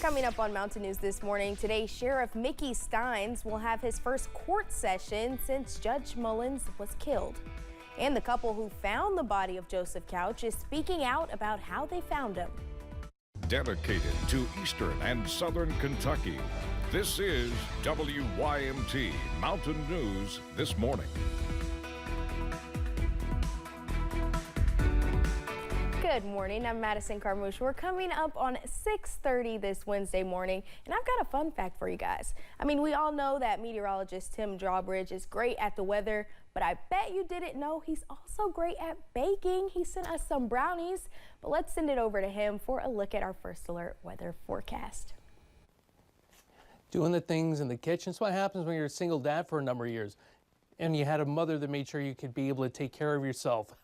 Coming up on Mountain News this morning, today Sheriff Mickey Steins will have his first court session since Judge Mullins was killed. And the couple who found the body of Joseph Couch is speaking out about how they found him. Dedicated to Eastern and Southern Kentucky, this is WYMT Mountain News this morning. Good morning, I'm Madison Carmouche. We're coming up on 6:30 this Wednesday morning, and I've got a fun fact for you guys. I mean, we all know that meteorologist Tim Drawbridge is great at the weather, but I bet you didn't know he's also great at baking. He sent us some brownies, but let's send it over to him for a look at our first alert weather forecast. Doing the things in the kitchen. It's what happens when you're a single dad for a number of years. And you had a mother that made sure you could be able to take care of yourself.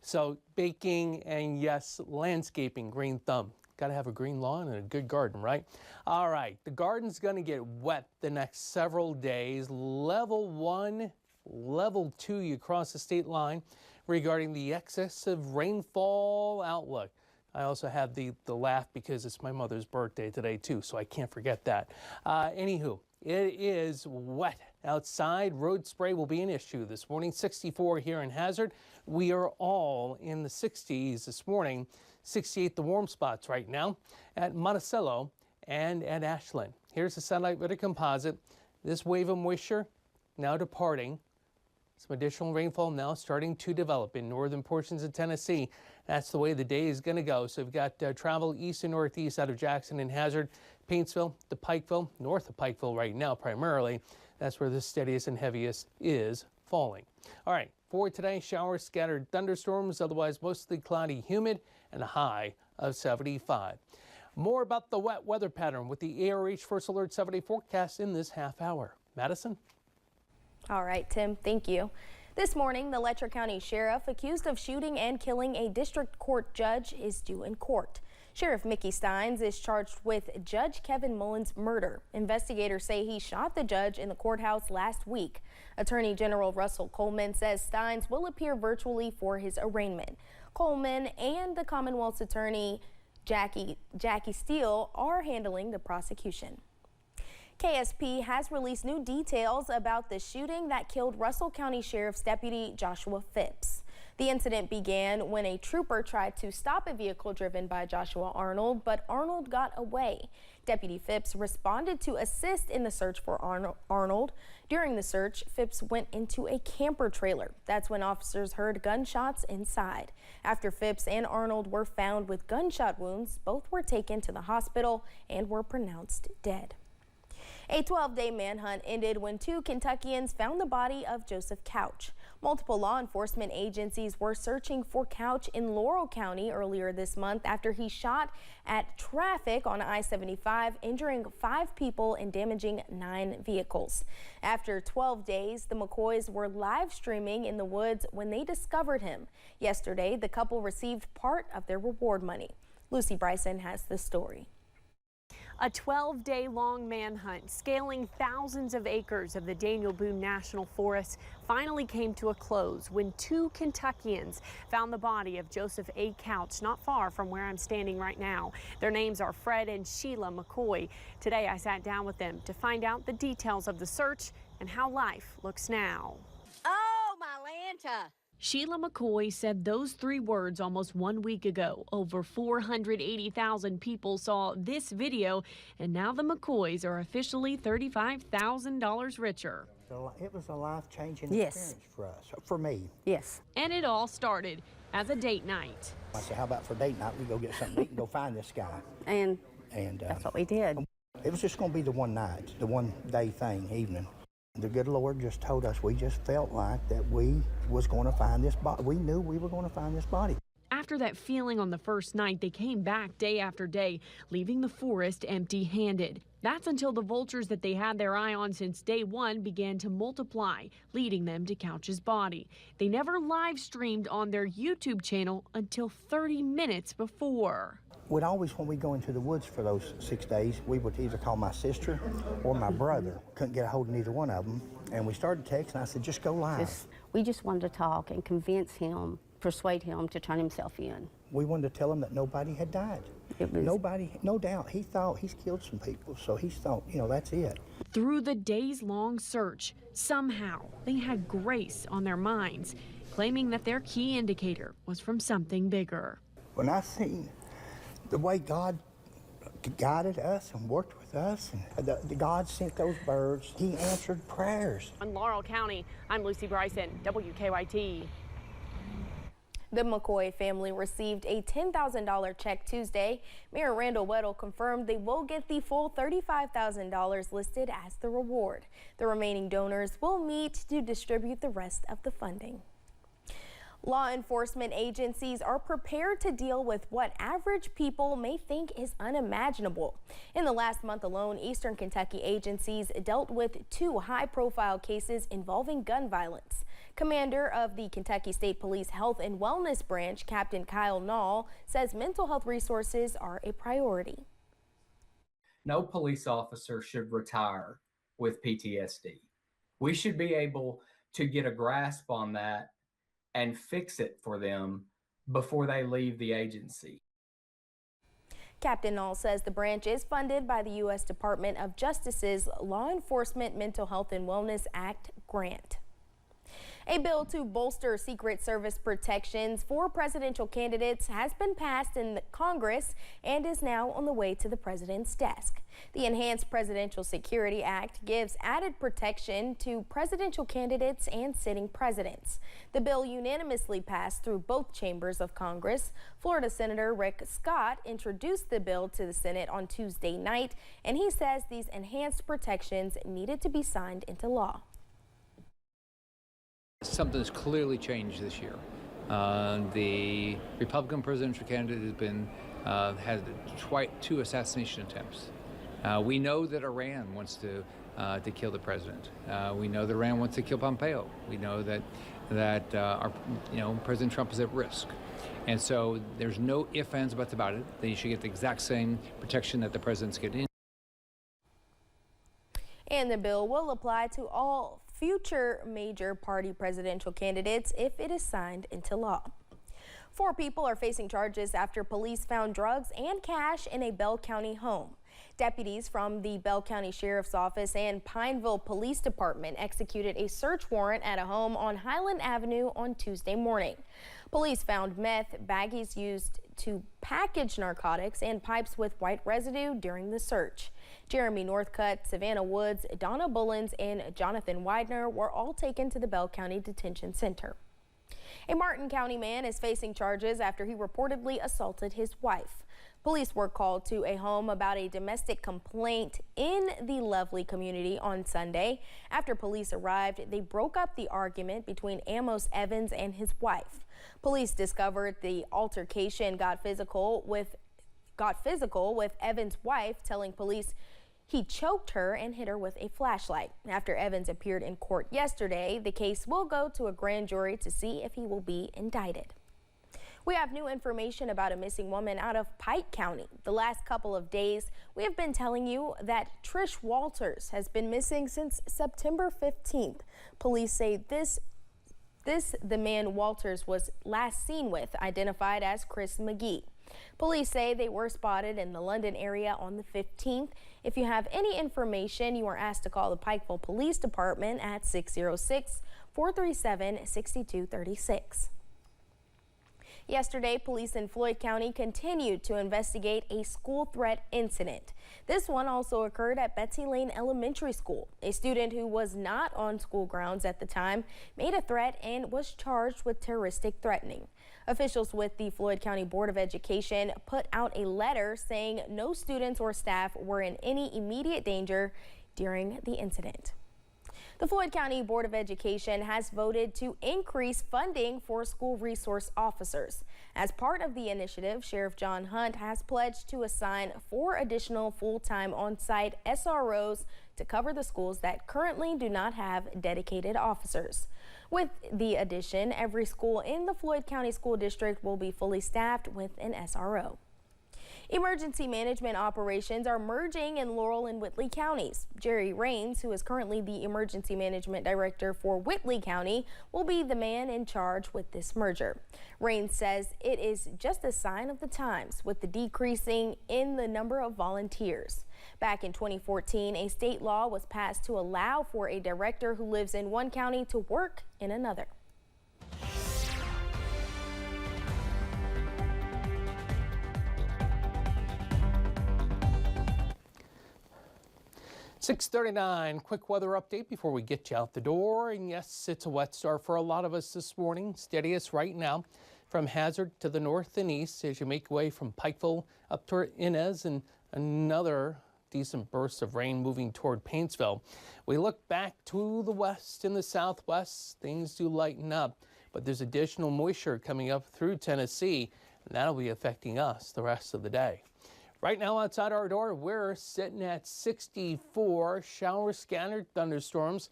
So baking and yes, landscaping, green thumb. Got to have a green lawn and a good garden, right? All right, the garden's going to get wet the next several days. Level 1, level 2, you cross the state line regarding the excessive rainfall outlook. I also have the laugh because it's my mother's birthday today too, so I can't forget that. Anywho, it is wet outside. Road spray will be an issue this morning. 64 here in Hazard. We are all in the 60s this morning. 68 the warm spots right now at Monticello and at Ashland. Here's the satellite weather composite. This wave of moisture now departing. Some additional rainfall now starting to develop in northern portions of Tennessee. That's the way the day is going to go. So we've got travel east and northeast out of Jackson and Hazard, Paintsville to Pikeville, north of Pikeville right now primarily. That's where the steadiest and heaviest is falling. All right, for today, showers, scattered thunderstorms, otherwise mostly cloudy, humid, and a high of 75. More about the wet weather pattern with the ARH First Alert 7-day forecast in this half hour. Madison? All right, Tim, thank you. This morning, the Letcher County Sheriff accused of shooting and killing a district court judge is due in court. Sheriff Mickey Steins is charged with Judge Kevin Mullins' murder. Investigators say he shot the judge in the courthouse last week. Attorney General Russell Coleman says Steins will appear virtually for his arraignment. Coleman and the Commonwealth's attorney Jackie Steele are handling the prosecution. KSP has released new details about the shooting that killed Russell County Sheriff's Deputy Joshua Phipps. The incident began when a trooper tried to stop a vehicle driven by Joshua Arnold, but Arnold got away. Deputy Phipps responded to assist in the search for Arnold. During the search, Phipps went into a camper trailer. That's when officers heard gunshots inside. After Phipps and Arnold were found with gunshot wounds, both were taken to the hospital and were pronounced dead. A 12-day manhunt ended when 2 Kentuckians found the body of Joseph Couch. Multiple law enforcement agencies were searching for Couch in Laurel County earlier this month after he shot at traffic on I-75, injuring 5 people and damaging 9 vehicles. After 12 days, the McCoys were live streaming in the woods when they discovered him. Yesterday, the couple received part of their reward money. Lucy Bryson has the story. A 12-day-long manhunt scaling thousands of acres of the Daniel Boone National Forest finally came to a close when 2 Kentuckians found the body of Joseph A. Couch not far from where I'm standing right now. Their names are Fred and Sheila McCoy. Today I sat down with them to find out the details of the search and how life looks now. Oh, my Lanta! Sheila McCoy said those 3 words almost 1 week ago. Over 480,000 people saw this video, and now the McCoys are officially $35,000 richer. It was a life-changing experience for us, for me. Yes. And it all started as a date night. I said, how about for date night, we go get something to eat and go find this guy. And that's what we did. It was just going to be the one night, the one-day thing, evening. The good Lord just told us, we just felt like that we was going to find this body. We knew we were going to find this body. After that feeling on the first night, they came back day after day, leaving the forest empty-handed. That's until the vultures that they had their eye on since day one began to multiply, leading them to Couch's body. They never live streamed on their YouTube channel until 30 minutes before. We'd always, when we go into the woods for those 6 days, we would either call my sister or my brother. Couldn't get a hold of neither one of them. And we started texting, I said, just go live. We just wanted to talk and convince him, persuade him to turn himself in. We wanted to tell him that nobody had died. It was Nobody, no doubt, he thought he's killed some people, so he thought, that's it. Through the days-long search, somehow they had grace on their minds, claiming that their key indicator was from something bigger. When I seen the way God guided us and worked with us, and the God sent those birds, he answered prayers. In Laurel County, I'm Lucy Bryson, WKYT. The McCoy family received a $10,000 check Tuesday. Mayor Randall Weddle confirmed they will get the full $35,000 listed as the reward. The remaining donors will meet to distribute the rest of the funding. Law enforcement agencies are prepared to deal with what average people may think is unimaginable. In the last month alone, Eastern Kentucky agencies dealt with 2 high-profile cases involving gun violence. Commander of the Kentucky State Police Health and Wellness Branch, Captain Kyle Nall, says mental health resources are a priority. No police officer should retire with PTSD. We should be able to get a grasp on that and fix it for them before they leave the agency. Captain Nall says the branch is funded by the U.S. Department of Justice's Law Enforcement Mental Health and Wellness Act grant. A bill to bolster Secret Service protections for presidential candidates has been passed in Congress and is now on the way to the president's desk. The Enhanced Presidential Security Act gives added protection to presidential candidates and sitting presidents. The bill unanimously passed through both chambers of Congress. Florida Senator Rick Scott introduced the bill to the Senate on Tuesday night, and he says these enhanced protections needed to be signed into law. Something's clearly changed this year. The Republican presidential candidate has been had 2 assassination attempts. We know that Iran wants to kill the president. We know that Iran wants to kill Pompeo. We know that our President Trump is at risk. And so there's no ifs, ands, buts about it. They should get the exact same protection that the president's getting. And the bill will apply to all future major party presidential candidates if it is signed into law. 4 people are facing charges after police found drugs and cash in a Bell County home. Deputies from the Bell County Sheriff's Office and Pineville Police Department executed a search warrant at a home on Highland Avenue on Tuesday morning. Police found meth, baggies used to package narcotics, and pipes with white residue during the search. Jeremy Northcutt, Savannah Woods, Donna Bullens, and Jonathan Widener were all taken to the Bell County Detention Center. A Martin County man is facing charges after he reportedly assaulted his wife. Police were called to a home about a domestic complaint in the Lovely community on Sunday. After police arrived, they broke up the argument between Amos Evans and his wife. Police discovered the altercation got physical with Evans' wife telling police he choked her and hit her with a flashlight. After Evans appeared in court yesterday, the case will go to a grand jury to see if he will be indicted. We have new information about a missing woman out of Pike County. The last couple of days, we have been telling you that Trish Walters has been missing since September 15th. Police say the man Walters was last seen with, identified as Chris McGee. Police say they were spotted in the London area on the 15th. If you have any information, you are asked to call the Pikeville Police Department at 606-437-6236. Yesterday, police in Floyd County continued to investigate a school threat incident. This one also occurred at Betsy Lane Elementary School. A student who was not on school grounds at the time made a threat and was charged with terroristic threatening. Officials with the Floyd County Board of Education put out a letter saying no students or staff were in any immediate danger during the incident. The Floyd County Board of Education has voted to increase funding for school resource officers. As part of the initiative, Sheriff John Hunt has pledged to assign 4 additional full-time on-site SROs to cover the schools that currently do not have dedicated officers. With the addition, every school in the Floyd County School District will be fully staffed with an SRO. Emergency management operations are merging in Laurel and Whitley counties. Jerry Rains, who is currently the emergency management director for Whitley County, will be the man in charge with this merger. Rains says it is just a sign of the times with the decreasing in the number of volunteers. Back in 2014, a state law was passed to allow for a director who lives in one county to work in another. .39, quick weather update before we get you out the door. And yes, it's a wet start for a lot of us this morning. Steadiest right now from Hazard to the north and east as you make way from Pikeville up toward Inez, and another decent burst of rain moving toward Paintsville. We look back to the west and the southwest. Things do lighten up, but there's additional moisture coming up through Tennessee, and that'll be affecting us the rest of the day. Right now outside our door, we're sitting at 64. Showers, scattered thunderstorms.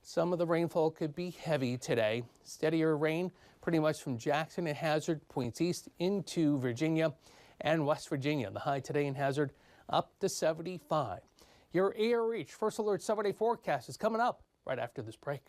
Some of the rainfall could be heavy today. Steadier rain pretty much from Jackson and Hazard points east into Virginia and West Virginia. The high today in Hazard up to 75. Your ARH First Alert 7-day forecast is coming up right after this break.